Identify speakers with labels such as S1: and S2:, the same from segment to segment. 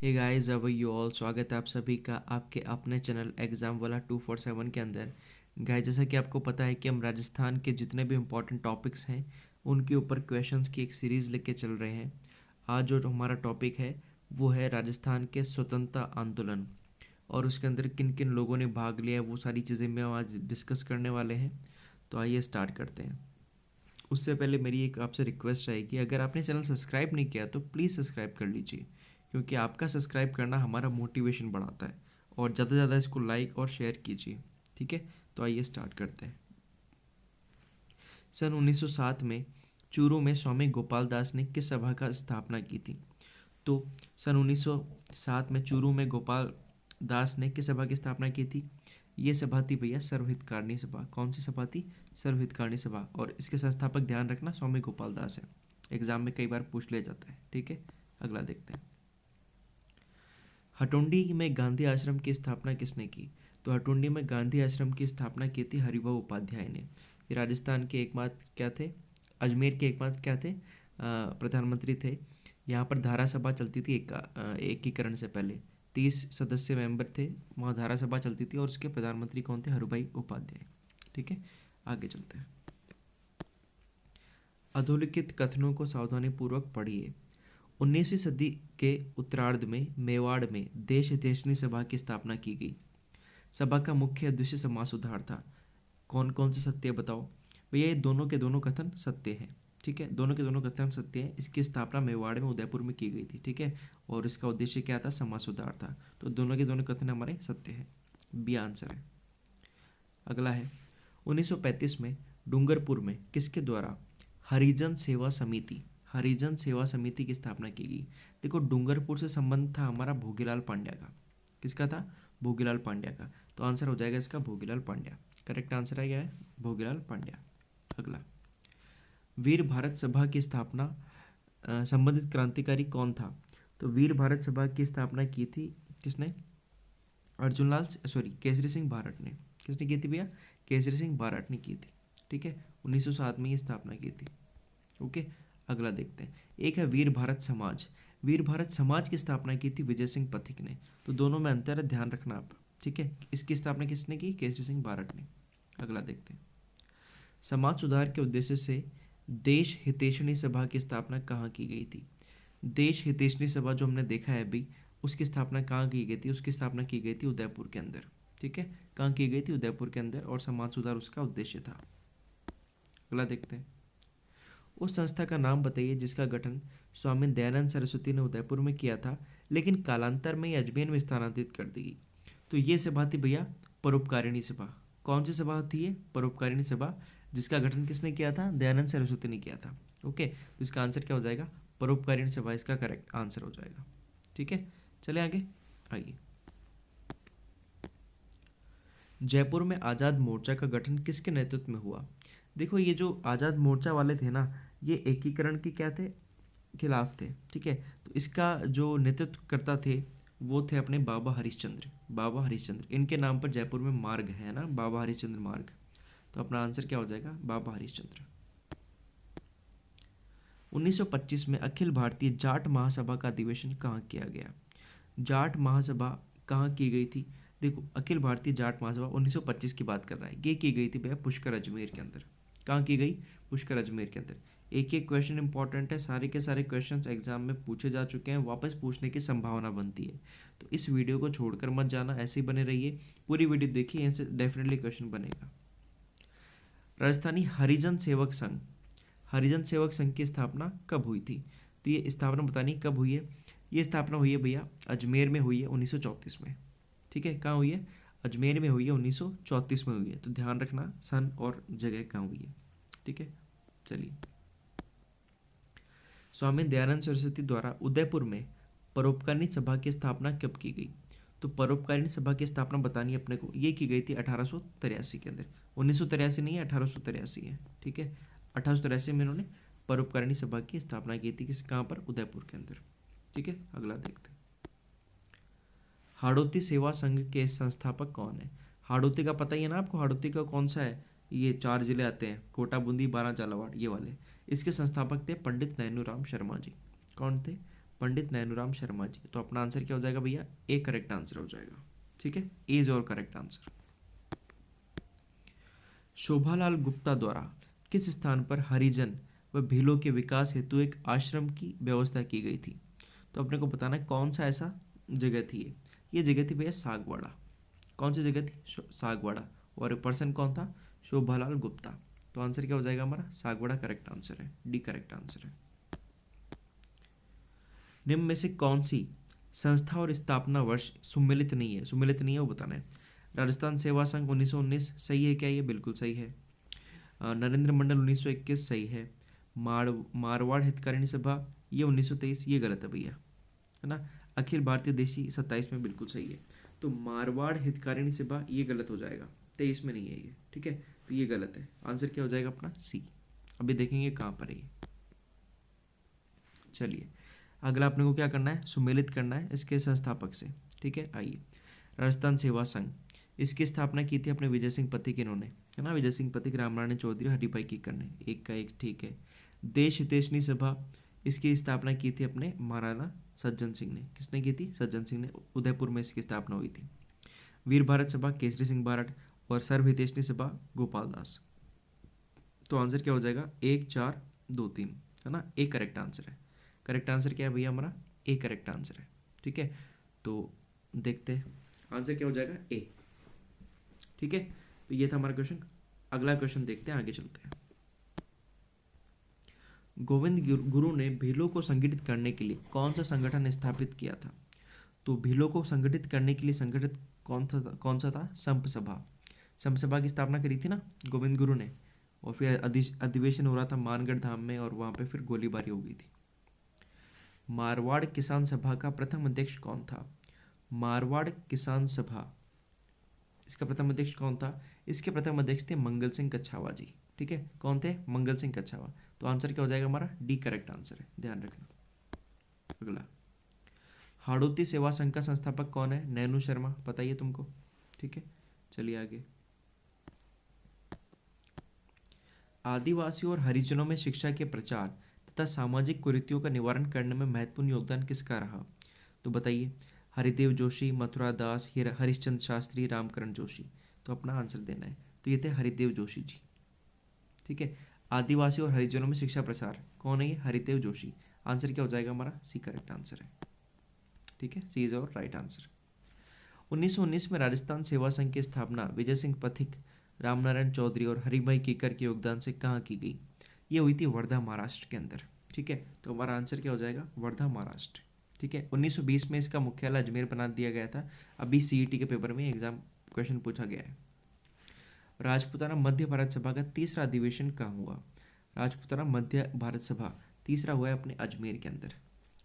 S1: Hey guys, अब you all स्वागत है आप सभी का आपके अपने चैनल एग्ज़ाम वाला 247 के अंदर। गाइस, जैसा कि आपको पता है कि हम राजस्थान के जितने भी इम्पोर्टेंट टॉपिक्स हैं उनके ऊपर क्वेश्चंस की एक सीरीज़ लेके चल रहे हैं। आज जो हमारा टॉपिक है वो है राजस्थान के स्वतंत्रता आंदोलन, और उसके अंदर किन किन लोगों ने भाग लिया है वो सारी चीज़ें मैं आज डिस्कस करने वाले हैं। तो आइए स्टार्ट करते हैं। उससे पहले मेरी एक आपसे रिक्वेस्ट रहेगी, अगर आपने चैनल सब्सक्राइब नहीं किया तो प्लीज़ सब्सक्राइब कर लीजिए, क्योंकि आपका सब्सक्राइब करना हमारा मोटिवेशन बढ़ाता है। और ज़्यादा से ज़्यादा इसको लाइक और शेयर कीजिए, ठीक है। तो आइए स्टार्ट करते हैं। सन 1907 में चूरू में स्वामी गोपाल दास ने किस सभा का स्थापना की थी? तो सन 1907 में चूरू में गोपाल दास ने किस सभा की स्थापना की थी? ये सभा थी भैया सर्वहितकारिणी सभा। कौन सी सभा थी? सर्वहितकारिणी सभा। और इसके संस्थापक ध्यान रखना स्वामी गोपाल दास है। एग्जाम में कई बार पूछ लिया जाता है, ठीक है। अगला देखते हैं। हटुंडी में गांधी आश्रम की स्थापना किसने की? तो हटुंडी में गांधी आश्रम की स्थापना की थी हरिभाऊ उपाध्याय ने। ये राजस्थान के एकमात्र क्या थे? अजमेर के एकमात्र क्या थे? प्रधानमंत्री थे। यहाँ पर धारा सभा चलती थी एकीकरण से पहले। 30 सदस्य मेंबर थे, वहाँ धारा सभा चलती थी और उसके प्रधानमंत्री कौन थे? हरिभाई उपाध्याय, ठीक है। आगे चलते हैं। अधोलिखित कथनों को सावधानीपूर्वक पढ़िए। 19वीं सदी के उत्तरार्ध में मेवाड़ में देश हितैषणी सभा की स्थापना की गई। सभा का मुख्य उद्देश्य समाज सुधार था। कौन कौन से सत्य बताओ? भैया ये दोनों के दोनों कथन सत्य हैं, ठीक है। दोनों के दोनों कथन सत्य हैं। इसकी स्थापना मेवाड़ में उदयपुर में की गई थी, ठीक है। और इसका उद्देश्य क्या था? समाज सुधार था। तो दोनों के दोनों कथन हमारे सत्य हैं। बी आंसर है। अगला है 1935 में डूंगरपुर में किसके द्वारा हरिजन सेवा समिति की स्थापना की गई? देखो, डूंगरपुर से संबंध था हमारा भोगीलाल पांड्या का। किसका था? भोगीलाल पांड्या का। तो आंसर हो जाएगा इसका भोगीलाल पांड्या। करेक्ट आंसर है क्या है? भोगीलाल पांड्या। अगला, वीर भारत सभा की स्थापना संबंधित क्रांतिकारी कौन था? तो वीर भारत सभा की स्थापना की थी किसने? केसरी सिंह बारट ने। किसने की थी भैया? केसरी सिंह बारट ने की थी, ठीक है। 1907 में ये स्थापना की थी, ओके। अगला देखते हैं। एक है वीर भारत समाज। वीर भारत समाज की स्थापना की थी विजय सिंह पथिक ने। तो दोनों में अंतर है, ध्यान रखना आप, ठीक है। इसकी स्थापना किसने की? केसरी सिंह बारट ने। अगला देखते हैं। समाज सुधार के उद्देश्य से देश हितैषणी सभा की स्थापना कहाँ की गई थी? देश हितैषणी सभा जो हमने देखा है अभी, उसकी स्थापना कहाँ की गई थी? उसकी स्थापना की गई थी उदयपुर के अंदर, ठीक है। कहाँ की गई थी? उदयपुर के अंदर। और समाज सुधार उसका उद्देश्य था। अगला देखते हैं। उस संस्था का नाम बताइए जिसका गठन स्वामी दयानंद सरस्वती ने उदयपुर में किया था, लेकिन कालांतर में ये अजमेर में स्थानांतरित कर दी गई। तो ये सभा थी भैया परोपकारिणी सभा। कौन सी सभा थी ये? परोपकारिणी सभा, जिसका गठन किसने किया था? दयानंद सरस्वती ने किया था, ओके। तो इसका आंसर क्या हो जाएगा? परोपकारिणी सभा इसका करेक्ट आंसर हो जाएगा, ठीक है। चले आगे, आइए। जयपुर में आज़ाद मोर्चा का गठन किसके नेतृत्व में हुआ? देखो, ये जो आज़ाद मोर्चा वाले थे ना, ये एकीकरण के क्या थे? खिलाफ थे, ठीक है। तो इसका जो नेतृत्व करता थे वो थे अपने बाबा हरिश्चंद्र। बाबा हरिश्चंद्र, इनके नाम पर जयपुर में मार्ग है ना, बाबा हरिश्चंद्र मार्ग। तो अपना आंसर क्या हो जाएगा? बाबा हरिश्चंद्र। 1925 में अखिल भारतीय जाट महासभा का अधिवेशन कहाँ किया गया? जाट महासभा कहाँ की गई थी? देखो, अखिल भारतीय जाट महासभा 1925 की बात कर रहा है। ये की गई थी भैया पुष्कर अजमेर के अंदर। कहाँ की गई? पुष्कर अजमेर के अंदर। एक एक क्वेश्चन इंपॉर्टेंट है, सारे के सारे क्वेश्चंस एग्जाम में पूछे जा चुके हैं, वापस पूछने की संभावना बनती है। तो इस वीडियो को छोड़कर मत जाना, ऐसे ही बने रहिए, पूरी वीडियो देखिए, यहाँ से डेफिनेटली क्वेश्चन बनेगा। राजस्थानी हरिजन सेवक संघ की स्थापना कब हुई थी? तो ये स्थापना बतानी कब हुई है? ये स्थापना हुई है भैया अजमेर में हुई है 1934 में, ठीक है। कहाँ हुई है? अजमेर में हुई है, 1934 में हुई है। तो ध्यान रखना सन और जगह कहाँ हुई है, ठीक है। चलिए, स्वामी दयानंद सरस्वती द्वारा उदयपुर में परोपकारिणी सभा की स्थापना कब की गई? तो परोपकारिणी सभा की स्थापना बतानी अपने को, ये की गई थी 1883 के अंदर। 1983 नहीं है, 1883 है, ठीक है। 1883 में इन्होंने परोपकारिणी सभा की स्थापना की थी। किस कहाँ पर? उदयपुर के अंदर, ठीक है। अगला देखते हैं। हाड़ौती सेवा संघ के संस्थापक कौन है? हाड़ौती का पता ही है ना आपको, हाड़ौती का कौन सा है? ये 4 जिले आते हैं, कोटा, बूंदी, बारां, झालावाड़, ये वाले। इसके संस्थापक थे पंडित नैनूराम शर्मा जी। कौन थे? पंडित नैनूराम शर्मा जी। तो अपना आंसर क्या हो जाएगा भैया, ए करेक्ट आंसर हो जाएगा। ठीक है, ए इज और करेक्ट आंसर। शोभालाल गुप्ता द्वारा किस स्थान पर हरिजन व भीलों के विकास हेतु एक आश्रम की व्यवस्था की गई थी? तो अपने को बताना है कौन सा ऐसा जगह थी ये जगह थी भैया सागवाड़ा। कौन सी जगह थी? सागवाड़ा। और पर्सन कौन था? शोभालाल गुप्ता। तो आंसर क्या हो जाएगा हमारा, सागवाड़ा करेक्ट आंसर है, डी करेक्ट आंसर है। निम्न में से कौन सी संस्था और स्थापना वर्ष सुमेलित नहीं है? सुमेलित नहीं है वो बताना है। राजस्थान सेवा संघ 1919 सही है क्या? ये बिल्कुल सही है। नरेंद्र मंडल 1921 सही है। मारवाड़ हितकारिणी सभा ये 1923 ये गलत है भैया, है ना। अखिल भारतीय देशी 27 में बिल्कुल सही है। तो मारवाड़ हितकारिणी सभा ये गलत हो जाएगा, 23 में नहीं है ये। ठीक है, तो ये गलत है। आंसर क्या हो जाएगा अपना, सी। अभी देखेंगे कहाँ पर है ये। चलिए अगला अपने को क्या करना है, सुमेलित करना है इसके संस्थापक से। ठीक है, आइए। राजस्थान सेवा संघ, इसकी स्थापना की थी अपने विजय सिंह पथिक इन्होंने, है ना। विजय सिंह पथिक, रामनारायण चौधरी, हरिभाई कीकर ने। एक का एक ठीक है। देश हितैषणी सभा, इसकी स्थापना की थी अपने महाराणा सज्जन सिंह ने। किसने की थी? सज्जन सिंह ने। उदयपुर में इसकी स्थापना हुई थी। वीर भारत सभा केसरी सिंह बारठ, और सर्व हितैषणी सभा गोपाल दास। तो आंसर क्या हो जाएगा, 1 4 2 3, है ना। ए करेक्ट आंसर है। करेक्ट आंसर क्या है भैया हमारा, ए करेक्ट आंसर है। ठीक है, तो देखते हैं आंसर क्या हो जाएगा, ए। ठीक है, तो ये था हमारा क्वेश्चन। अगला क्वेश्चन देखते हैं, आगे चलते हैं। गोविंद गुरु ने भीलों को संगठित करने के लिए कौन सा संगठन स्थापित किया था? तो भीलों को संगठित करने के लिए संगठित कौन सा था? संप सभा। संप सभा की स्थापना करी थी ना गोविंद गुरु ने, और फिर अधिवेशन हो रहा था मानगढ़ धाम में, और वहाँ पे फिर गोलीबारी हो गई थी। मारवाड़ किसान सभा का प्रथम अध्यक्ष कौन था? मारवाड़ किसान सभा, इसका प्रथम अध्यक्ष कौन था? इसके प्रथम अध्यक्ष थे मंगल सिंह कच्छावा जी। ठीक है, कौन थे? मंगल सिंह कच्छावा। तो आंसर क्या हो जाएगा हमारा, डी करेक्ट आंसर है, ध्यान रखना। अगला, हाड़ौती सेवा संघ का संस्थापक कौन है? नैनू शर्मा, पता ही है तुमको। ठीक है, चलिए आगे। आदिवासियों और हरिजनों में शिक्षा के प्रचार तथा सामाजिक कुरीतियों का निवारण करने में महत्वपूर्ण योगदान किसका रहा? तो बताइए। हरिदेव जोशी, मथुरा दास, हरिश्चंद्र शास्त्री, रामकरण जोशी। तो अपना आंसर देना है। तो ये थे हरिदेव जोशी जी। ठीक है, आदिवासी और हरिजनों में शिक्षा प्रसार कौन है? ये हरिदेव जोशी। आंसर क्या हो जाएगा हमारा, सी करेक्ट आंसर है। ठीक है, सी इज और राइट आंसर। 1919 में राजस्थान सेवा संघ की स्थापना विजय सिंह पथिक, रामनारायण चौधरी और हरिभाई कीकर के योगदान से कहाँ की गई? ये हुई थी वर्धा महाराष्ट्र के अंदर। ठीक है, तो हमारा आंसर क्या हो जाएगा, वर्धा महाराष्ट्र। ठीक है, 1920 में इसका मुख्यालय अजमेर बना दिया गया था। अभी सीईटी के पेपर में एग्जाम क्वेश्चन पूछा गया है। राजपूताना मध्य भारत सभा का तीसरा अधिवेशन कहाँ हुआ? राजपूताना मध्य भारत सभा तीसरा हुआ है अपने अजमेर के अंदर।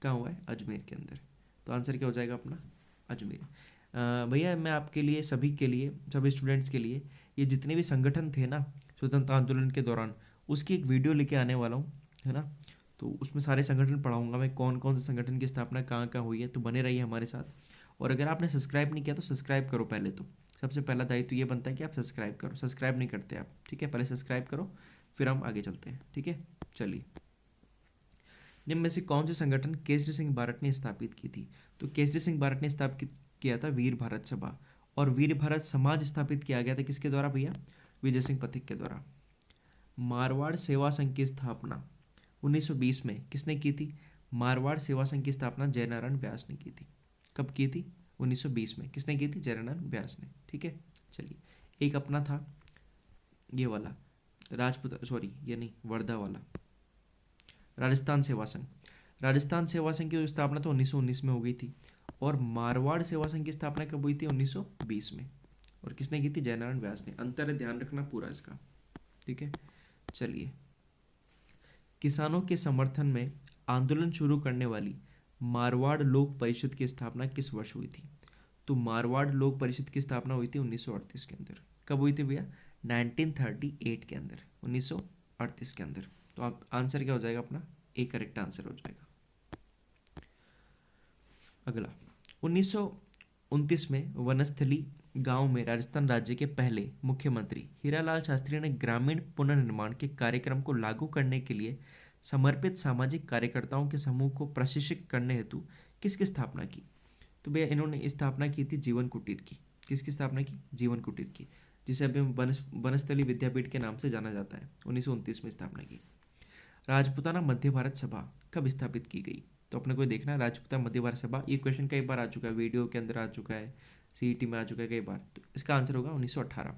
S1: कहाँ हुआ है? अजमेर के अंदर। तो आंसर क्या हो जाएगा अपना, अजमेर। भैया मैं आपके लिए, सभी के लिए, सभी स्टूडेंट्स के लिए, ये जितने भी संगठन थे ना स्वतंत्रता आंदोलन के दौरान, उसकी एक वीडियो लेके आने वाला हूँ, है ना। तो उसमें सारे संगठन पढ़ाऊंगा मैं, कौन कौन से संगठन की स्थापना कहाँ कहाँ हुई है। तो बने रहिए हमारे साथ। और अगर आपने सब्सक्राइब नहीं किया तो सब्सक्राइब करो पहले। तो सबसे पहला दायित्व ये बनता है कि आप सब्सक्राइब करो। सब्सक्राइब नहीं करते आप, ठीक है, पहले सब्सक्राइब करो, फिर हम आगे चलते हैं। ठीक है, चलिए। निम्न में से कौन से संगठन केसरी सिंह बारट ने स्थापित की थी? तो केसरी सिंह बारट ने स्थापित किया था वीर भारत सभा। और वीर भारत समाज स्थापित किया गया था किसके द्वारा भैया? विजय सिंह पथिक के द्वारा। मारवाड़ सेवा संघ की स्थापना 1920 में किसने की थी? मारवाड़ सेवा संघ की स्थापना जयनारायण व्यास ने की थी। कब की थी? 1920 में। किसने की थी? जयनारायण व्यास ने। ठीक है, चलिए। एक अपना था ये वाला राजपूत, सॉरी ये नहीं, वर्धा वाला, राजस्थान सेवा संघ। राजस्थान सेवा संघ की स्थापना तो 1919 में हो गई थी। और मारवाड़ सेवा संघ की स्थापना कब हुई थी? 1920 में। और किसने की थी? जयनारायण व्यास ने। अंतर है, ध्यान रखना पूरा इसका। ठीक है, चलिए। किसानों के समर्थन में आंदोलन शुरू करने वाली मारवाड़ लोक परिषद की स्थापना किस वर्ष हुई थी? तो मारवाड़ लोक परिषद की स्थापना हुई थी 1938 के अंदर। कब हुई थी भैया? 1938 के अंदर, 1938 के अंदर। तो आप आंसर क्या हो जाएगा अपना? ए करेक्ट आंसर हो जाएगा। अगला, 1929 में वनस्थली गांव में राजस्थान राज्य के पहले मुख्यमंत्री हीरालाल शास्त्री ने ग्रामीण पुनर्निर्माण के कार्यक्रम को लागू करने के लिए समर्पित सामाजिक कार्यकर्ताओं के समूह को प्रशिक्षित करने हेतु किसकी स्थापना की? तो भैया इन्होंने स्थापना की थी जीवन कुटीर की। किसकी स्थापना की? जीवन कुटीर की, जिसे अभी वनस्थली विद्यापीठ के नाम से जाना जाता है। 1929 में स्थापना की। राजपूताना मध्य भारत सभा कब स्थापित की गई? तो अपने को देखना है राजपूताना मध्य भारत सभा। ये क्वेश्चन कई बार आ चुका है, वीडियो के अंदर आ चुका है, सीईटी में आ चुका है कई बार। तो इसका आंसर होगा 1918।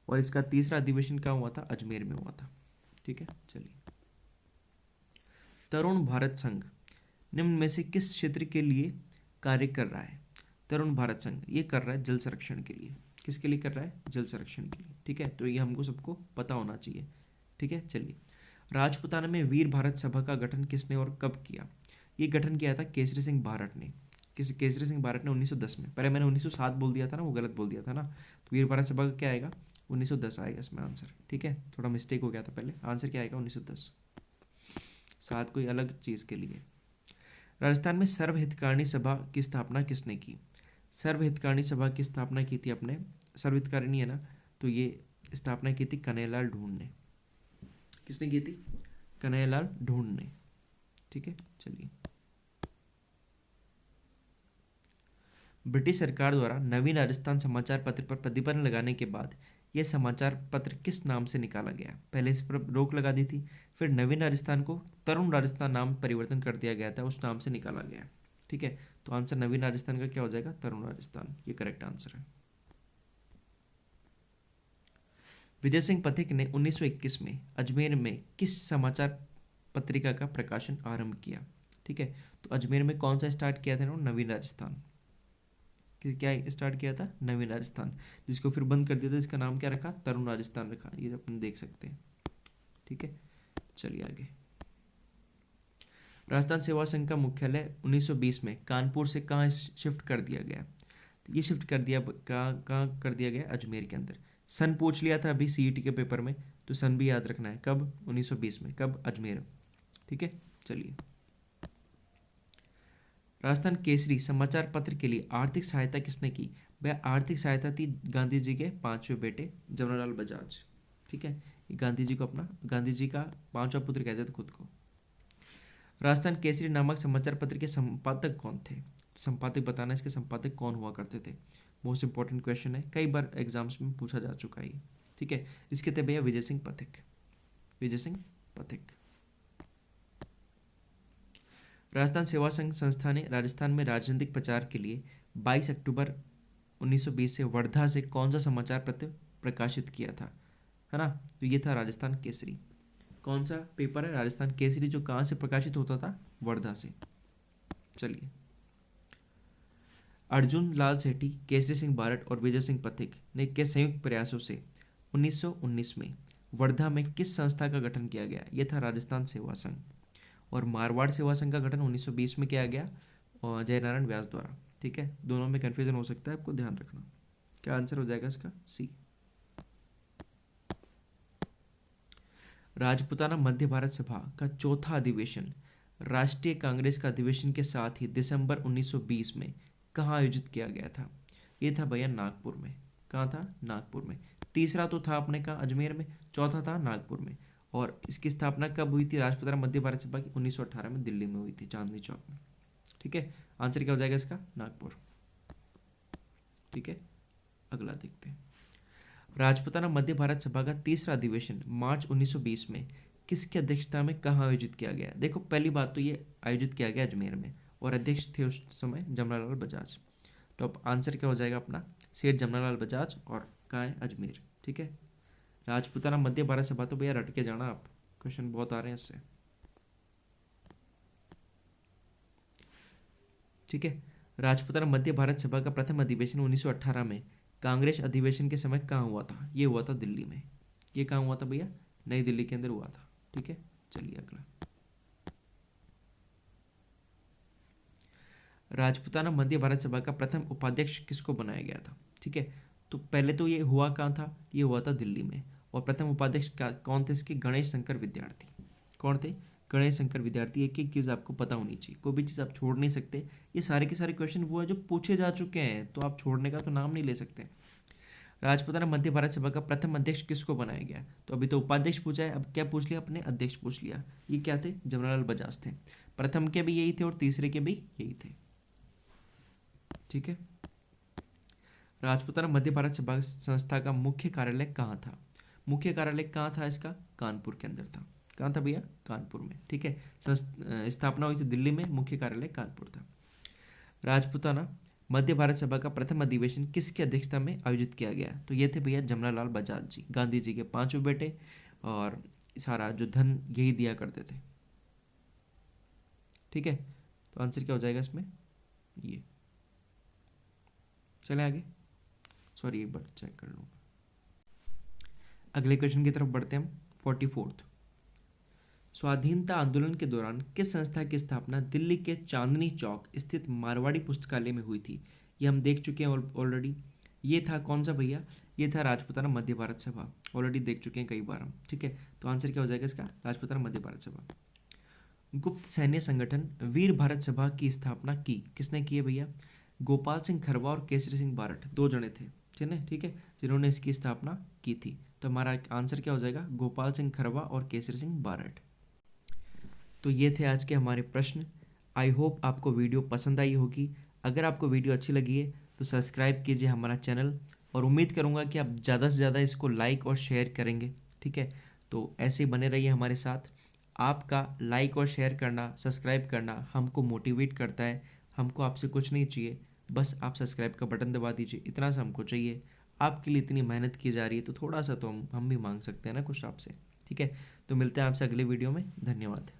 S1: और इसका तीसरा अधिवेशन कहाँ हुआ था? अजमेर में हुआ था। ठीक है, चलिए। तरुण भारत संघ निम्न में से किस क्षेत्र के लिए कार्य कर रहा है? तरुण भारत संघ ये कर रहा है जल संरक्षण के लिए। किसके लिए कर रहा है? जल संरक्षण के लिए। ठीक है, तो ये हमको सबको पता होना चाहिए। ठीक है, चलिए। राजपूताना में वीर भारत सभा का गठन किसने और कब किया? ये गठन किया था केसरी सिंह भारत ने। केसरी सिंह भारत ने 1910 में। पहले मैंने 1907 बोल दिया था ना, वो गलत बोल दिया था ना। तो वीर भारत सभा का क्या आएगा? 1910 आएगा इसमें आंसर। ठीक है, थोड़ा मिस्टेक हो गया था पहले। आंसर क्या आएगा? 1910। साथ कोई अलग चीज़ के लिए। राजस्थान में सर्वहितकारणी सभा की स्थापना किसने की? सर्वहितकारणी सभा की स्थापना की थी अपने, सर्वहितकारणी है ना, तो ये स्थापना की थी कन्हैयालाल ढूंढ ने। किसने की थी? कन्हैयालाल ढूंढ ने। ठीक है, चलिए। ब्रिटिश सरकार द्वारा नवीन राजस्थान समाचार पत्र पर प्रतिबंध लगाने के बाद यह समाचार पत्र किस नाम से निकाला गया? पहले इस पर रोक लगा दी थी, फिर नवीन राजस्थान को तरुण राजस्थान नाम परिवर्तन कर दिया गया था, उस नाम से निकाला गया। ठीक है, तो आंसर नवीन राजस्थान का क्या हो जाएगा? तरुण राजस्थान, ये करेक्ट आंसर है। विजय सिंह पथिक ने 1921 में अजमेर में किस समाचार पत्रिका का प्रकाशन आरंभ किया? ठीक है, तो अजमेर में कौन सा स्टार्ट किया था इन्होंने? नवीन राजस्थान। क्या स्टार्ट किया था? नवीन राजस्थान, जिसको फिर बंद कर दिया था। इसका नाम क्या रखा? तरुण राजस्थान रखा। ये अपन देख सकते हैं। ठीक है, चलिए आगे। राजस्थान सेवा संघ का मुख्यालय 1920 में कानपुर से कहाँ शिफ्ट कर दिया गया? तो ये शिफ्ट कर दिया कहाँ कर दिया गया? अजमेर के अंदर। सन पूछ लिया था अभी सीईटी के पेपर में, तो सन भी याद रखना है। कब? 1920 में। कब? अजमेर। ठीक है, चलिए। राजस्थान केसरी समाचार पत्र के लिए आर्थिक सहायता किसने की? वह आर्थिक सहायता थी गांधी जी के पांचवें बेटे जमनालाल बजाज। ठीक है, ये गांधी जी को अपना, गांधी जी का पांचवा पुत्र कहते थे खुद को। राजस्थान केसरी नामक समाचार पत्र के संपादक कौन थे? संपादक बताना, इसके संपादक कौन हुआ करते थे। मोस्ट इंपॉर्टेंट क्वेश्चन है, कई बार एग्जाम्स में पूछा जा चुका है। ठीक है, इसके थे भैया विजय सिंह पथिक। विजय सिंह पथिक। राजस्थान सेवा संघ संस्था ने राजस्थान में राजनीतिक प्रचार के लिए 22 अक्टूबर 1920 से वर्धा से कौन सा समाचार पत्र प्रकाशित किया था? है ना, तो ये था राजस्थान केसरी। कौन सा पेपर है? राजस्थान केसरी, जो कहाँ से प्रकाशित होता था? वर्धा से। चलिए। अर्जुन लाल सेठी, केसरी सिंह बारट और विजय सिंह पथिक ने के संयुक्त प्रयासों से 1919 में वर्धा में किस संस्था का गठन किया गया? यह था राजस्थान सेवा संघ। और मारवाड़ सेवा संघ का गठन 1920 में किया गया और जयनारायण व्यास द्वारा। ठीक है, दोनों में कन्फ्यूजन हो सकता है, आपको ध्यान रखना। क्या आंसर हो जाएगा इसका? सी। राजपूताना मध्य भारत सभा का चौथा अधिवेशन राष्ट्रीय कांग्रेस का अधिवेशन के साथ ही दिसंबर 1920 में कहाँ आयोजित किया गया था? ये था भैया नागपुर में। कहाँ था? नागपुर में। तीसरा तो था अपने का अजमेर में, चौथा था नागपुर में। और इसकी स्थापना कब हुई थी राजपूताना मध्य भारत सभा की? 1918 में दिल्ली में हुई थी, चांदनी चौक में। ठीक है, आंसर क्या हो जाएगा इसका? नागपुर। ठीक है, अगला देखते हैं। राजपूताना मध्य भारत सभा का तीसरा अधिवेशन मार्च 1920 में किसकी अध्यक्षता में कहाँ आयोजित किया गया? देखो, पहली बात तो ये आयोजित किया गया अजमेर में, और अध्यक्ष थे उस समय जमनालाल बजाज। तो अब आंसर क्या हो जाएगा अपना? सेठ जमनालाल बजाज। और कहाँ है? अजमेर। ठीक है, राजपूताना मध्य भारत सभा तो भैया रट के जाना आप, क्वेश्चन बहुत आ रहे हैं इससे। ठीक है, राजपूताना मध्य भारत सभा का प्रथम अधिवेशन 1918 में कांग्रेस अधिवेशन के समय कहाँ हुआ था? ये हुआ था दिल्ली में। ये कहाँ हुआ था भैया? नई दिल्ली के अंदर हुआ था। ठीक है, चलिए अगला। राजपूताना मध्य भारत सभा का प्रथम उपाध्यक्ष किसको बनाया गया था? ठीक है, तो पहले तो ये हुआ कहाँ था? ये हुआ था दिल्ली में। और प्रथम उपाध्यक्ष कौन थे इसके? गणेश शंकर विद्यार्थी। कौन थे? गणेश शंकर विद्यार्थी। एक एक चीज़ आपको पता होनी चाहिए, कोई भी चीज़ आप छोड़ नहीं सकते। ये सारे के सारे क्वेश्चन वो है जो पूछे जा चुके हैं, तो आप छोड़ने का तो नाम नहीं ले सकते। राजपूताना मध्य भारत सभा का प्रथम अध्यक्ष किसको बनाया गया? तो अभी तो उपाध्यक्ष पूछा है, अब क्या पूछ लिया अपने? अध्यक्ष पूछ लिया। ये क्या थे? जमनालाल बजाज थे। प्रथम के भी यही थे और तीसरे के भी यही थे। ठीक है। राजपूताना मध्य भारत सभा संस्था का मुख्य कार्यालय कहाँ था? मुख्य कार्यालय कहाँ था इसका? कानपुर के अंदर था। कहाँ था भैया? कानपुर में। ठीक है। स्थापना हुई थी दिल्ली में, मुख्य कार्यालय कानपुर था। राजपूताना मध्य भारत सभा का प्रथम अधिवेशन किसकी अध्यक्षता में आयोजित किया गया? तो ये थे भैया जमनालाल बजाज जी, गांधी जी के पांचों बेटे, और सारा जो धन यही दिया करते थे। ठीक है। तो आंसर क्या हो जाएगा इसमें? ये। चले आगे। सॉरी, एक बार चेक कर लूँगा। अगले क्वेश्चन की तरफ बढ़ते हैं हम। 44th, स्वाधीनता आंदोलन के दौरान किस संस्था की स्थापना दिल्ली के चांदनी चौक स्थित मारवाड़ी पुस्तकालय में हुई थी? ये हम देख चुके हैं ऑलरेडी। ये था कौन सा भैया? ये था राजपूताना मध्य भारत सभा। ऑलरेडी देख चुके हैं कई बार हम। ठीक है। तो आंसर क्या हो जाएगा इसका? राजपूताना मध्य भारत सभा। गुप्त सैन्य संगठन वीर भारत सभा की स्थापना की किसने की है भैया? गोपाल सिंह खरवा और केसरी सिंह बारट, दो जने थे। ठीक है, जिन्होंने इसकी स्थापना की थी। तो हमारा आंसर क्या हो जाएगा? गोपाल सिंह खरवा और केसरी सिंह बारट। तो ये थे आज के हमारे प्रश्न। आई होप आपको वीडियो पसंद आई होगी। अगर आपको वीडियो अच्छी लगी है तो सब्सक्राइब कीजिए हमारा चैनल, और उम्मीद करूँगा कि आप ज़्यादा से ज़्यादा इसको लाइक और शेयर करेंगे। ठीक है। तो ऐसे ही बने रहिए हमारे साथ। आपका लाइक और शेयर करना, सब्सक्राइब करना हमको मोटिवेट करता है। हमको आपसे कुछ नहीं चाहिए, बस आप सब्सक्राइब का बटन दबा दीजिए, इतना सा हमको चाहिए। आपके लिए इतनी मेहनत की जा रही है तो थोड़ा सा तो हम भी मांग सकते हैं ना कुछ आपसे। ठीक है। तो मिलते हैं आपसे अगले वीडियो में। धन्यवाद।